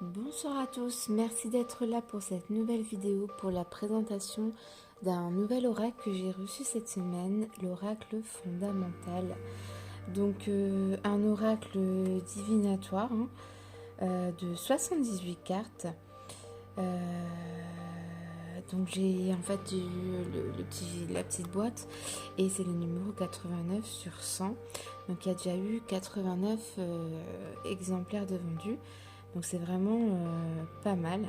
Bonsoir à tous, merci d'être là pour cette nouvelle vidéo pour la présentation d'un nouvel oracle que j'ai reçu cette semaine, l'oracle fondamental. Donc un oracle divinatoire de 78 cartes. Donc j'ai en fait la petite boîte et c'est le numéro 89 sur 100. Donc il y a déjà eu 89 exemplaires de vendus. Donc c'est vraiment pas mal.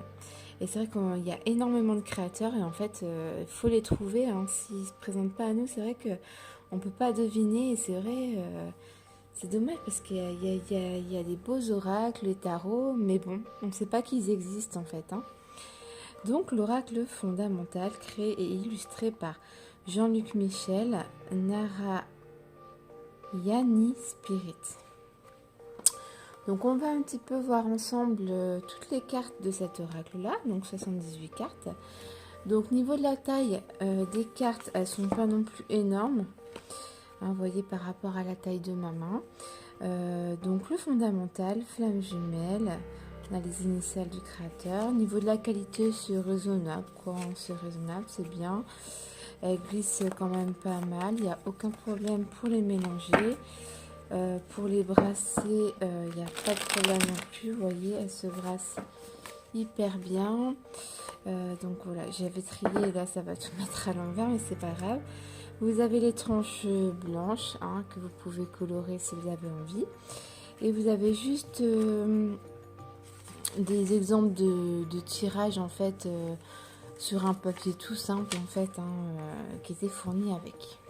Et c'est vrai qu'il y a énormément de créateurs et en fait il faut les trouver. Hein. S'ils ne se présentent pas à nous, c'est vrai qu'on ne peut pas deviner. Et c'est vrai, c'est dommage parce qu'il y a des beaux oracles, les tarots, mais bon, on ne sait pas qu'ils existent en fait. Hein. Donc l'oracle fondamental créé et illustré par Jean-Luc Michel, Narayani Spirit. Donc on va un petit peu voir ensemble toutes les cartes de cet oracle-là, donc 78 cartes. Donc niveau de la taille des cartes, elles sont pas non plus énormes. Hein, vous voyez par rapport à la taille de ma main. Donc le fondamental, flamme jumelle, on a les initiales du créateur. Niveau de la qualité, c'est raisonnable, quoi. C'est raisonnable, c'est bien. Elle glisse quand même pas mal, il n'y a aucun problème pour les mélanger. Pour les brasser, il n'y a pas de problème non plus. Vous voyez, elles se brassent hyper bien. Donc voilà, j'avais trié et là ça va tout mettre à l'envers, mais c'est pas grave. Vous avez les tranches blanches hein, que vous pouvez colorer si vous avez envie. Et vous avez juste des exemples de tirage en fait sur un papier tout simple en fait hein, qui était fourni avec.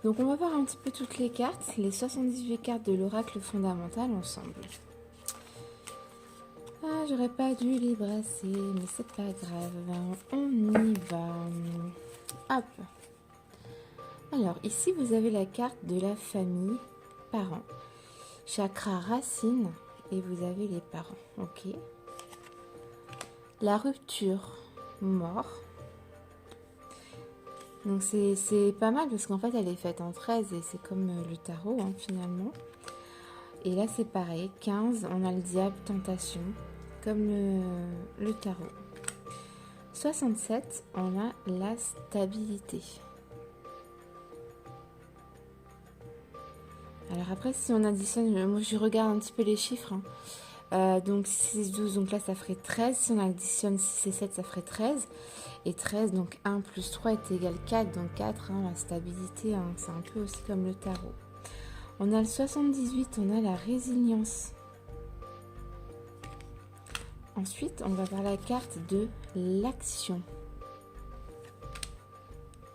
Donc on va voir un petit peu toutes les cartes, les 78 cartes de l'oracle fondamental ensemble. Ah, j'aurais pas dû les brasser, mais c'est pas grave, on y va. Hop. Alors ici vous avez la carte de la famille, parents, chakra racine et vous avez les parents, ok. La rupture, mort. Donc c'est pas mal parce qu'en fait elle est faite en 13 et c'est comme le tarot hein, finalement. Et là c'est pareil, 15, on a le diable, tentation, comme le tarot. 67, on a la stabilité. Alors après si on additionne, moi je regarde un petit peu les chiffres. Hein. Donc 6, 12, donc là ça ferait 13. Si on additionne 6 et 7, ça ferait 13. Et 13, donc 1 plus 3 est égal 4, donc 4, hein, la stabilité, hein, c'est un peu aussi comme le tarot. On a le 78, on a la résilience. Ensuite, on va voir la carte de l'action.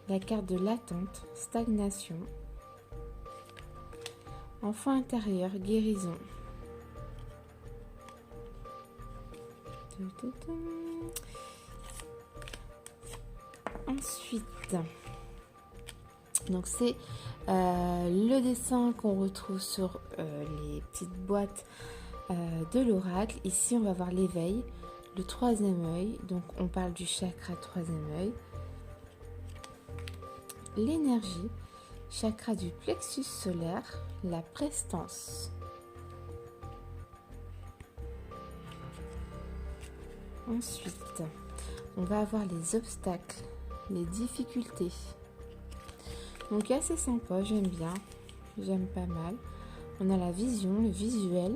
La carte de l'attente, stagnation. Enfant intérieur, guérison. Ensuite, donc c'est le dessin qu'on retrouve sur les petites boîtes de l'oracle. Ici, on va voir l'éveil, le troisième œil. Donc, on parle du chakra troisième œil. L'énergie, chakra du plexus solaire, la prestance. Ensuite, on va avoir les obstacles, les difficultés. Donc assez sympa, j'aime bien, j'aime pas mal. On a la vision, le visuel.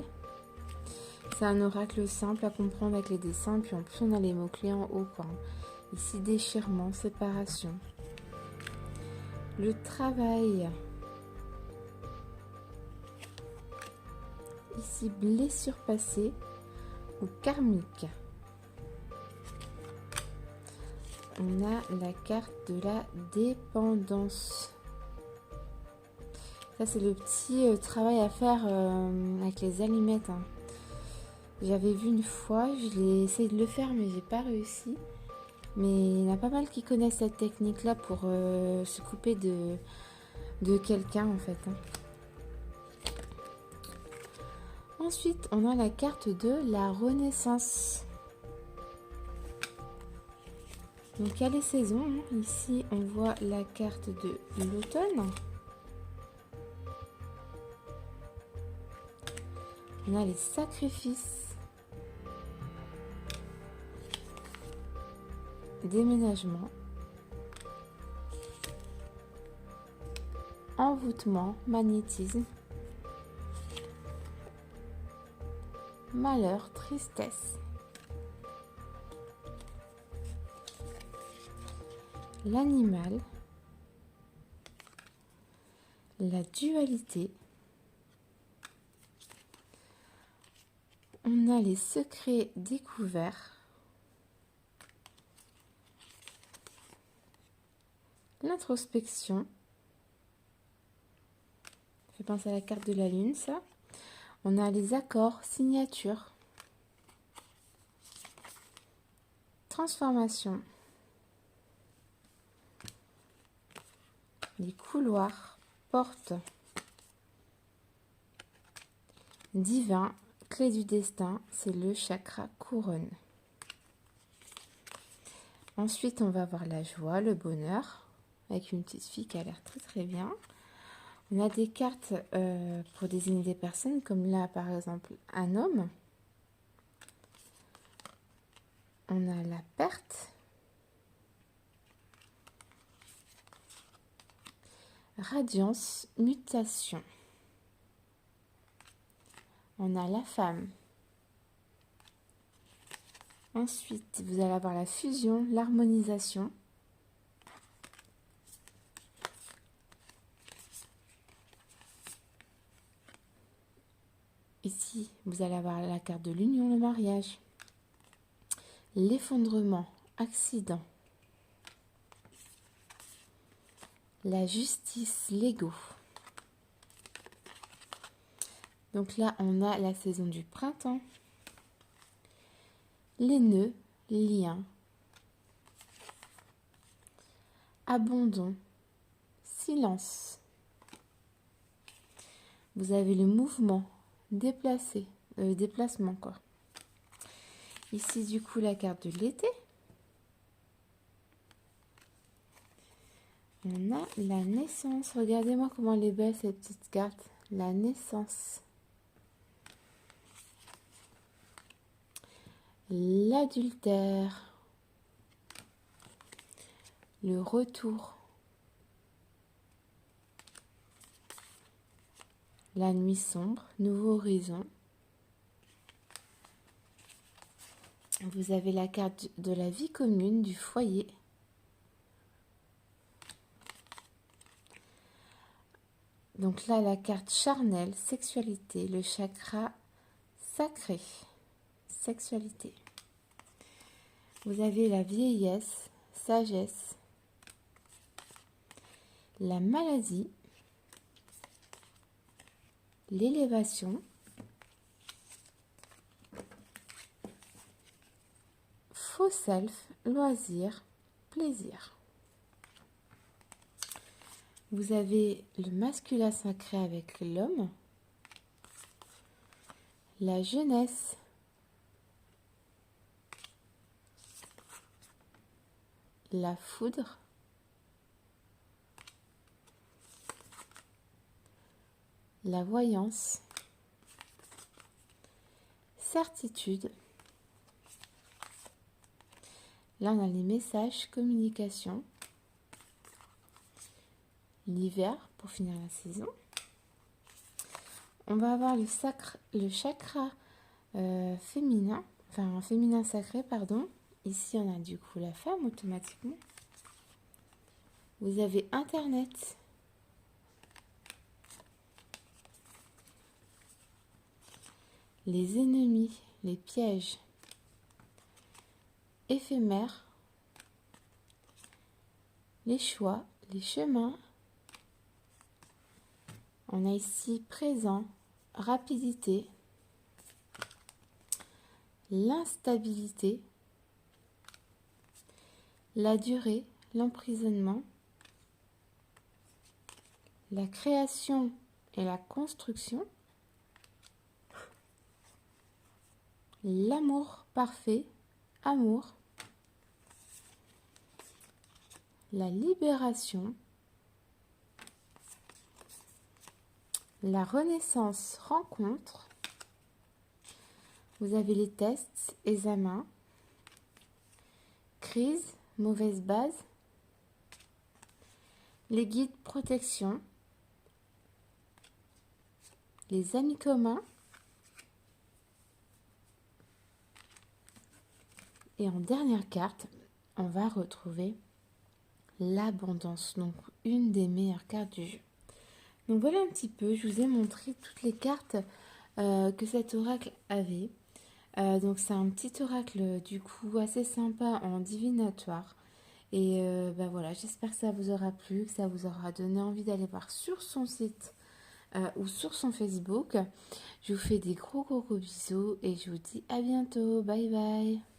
C'est un oracle simple à comprendre avec les dessins, puis en plus on a les mots-clés en haut, quoi. Ici, déchirement, séparation. Le travail. Ici, blessure passée ou karmique. On a la carte de la dépendance. Ça, c'est le petit travail à faire avec les allumettes. Hein. J'avais vu une fois, je l'ai essayé de le faire, mais j'ai pas réussi. Mais il y en a pas mal qui connaissent cette technique-là pour se couper de quelqu'un, en fait. Hein. Ensuite, on a la carte de la renaissance. Donc, il y a les saisons. Hein. Ici, on voit la carte de l'automne. On a les sacrifices. déménagement, envoûtement, magnétisme, malheur, tristesse, l'animal, la dualité, on a les secrets découverts, l'introspection, ça fait penser à la carte de la lune ça, on a les accords, signatures, transformation, les couloirs, portes, divin, clé du destin, c'est le chakra couronne. Ensuite, on va voir la joie, le bonheur, avec une petite fille qui a l'air très très bien. On a des cartes pour désigner des personnes, comme là par exemple un homme. On a la perte, radiance, mutation. On a la femme. Ensuite, vous allez avoir la fusion, l'harmonisation. Ici, vous allez avoir la carte de l'union, le mariage. L'effondrement, accident. La justice, l'ego. Donc là, on a la saison du printemps. Les nœuds, liens. Abandon, silence. Vous avez le mouvement, déplacement quoi. Ici du coup la carte de l'été. On a la naissance. Regardez-moi comment elle est belle cette petite carte. La naissance. L'adultère. Le retour. La nuit sombre. Nouveau horizon. Vous avez la carte de la vie commune, du foyer. Donc là, la carte charnelle, sexualité, le chakra sacré, sexualité. Vous avez la vieillesse, sagesse, la maladie, l'élévation, faux self, loisir, plaisir. Vous avez le masculin sacré avec l'homme, la jeunesse, la foudre, la voyance, certitude. Là, on a les messages, communication, l'hiver pour finir la saison. On va avoir le chakra féminin, enfin féminin sacré, pardon. Ici, on a du coup la femme automatiquement. Vous avez Internet. Les ennemis, les pièges. Éphémères. Les choix, les chemins. On a ici présent, rapidité, l'instabilité, la durée, l'emprisonnement, la création et la construction, l'amour parfait, amour, la libération, la renaissance, rencontre. Vous avez les tests, examens, crise, mauvaise base, les guides protection, les amis communs, et en dernière carte, on va retrouver l'abondance, donc une des meilleures cartes du jeu. Donc voilà un petit peu, je vous ai montré toutes les cartes que cet oracle avait. Donc c'est un petit oracle du coup assez sympa en divinatoire. Et bah voilà, j'espère que ça vous aura plu, que ça vous aura donné envie d'aller voir sur son site ou sur son Facebook. Je vous fais des gros bisous et je vous dis à bientôt. Bye bye.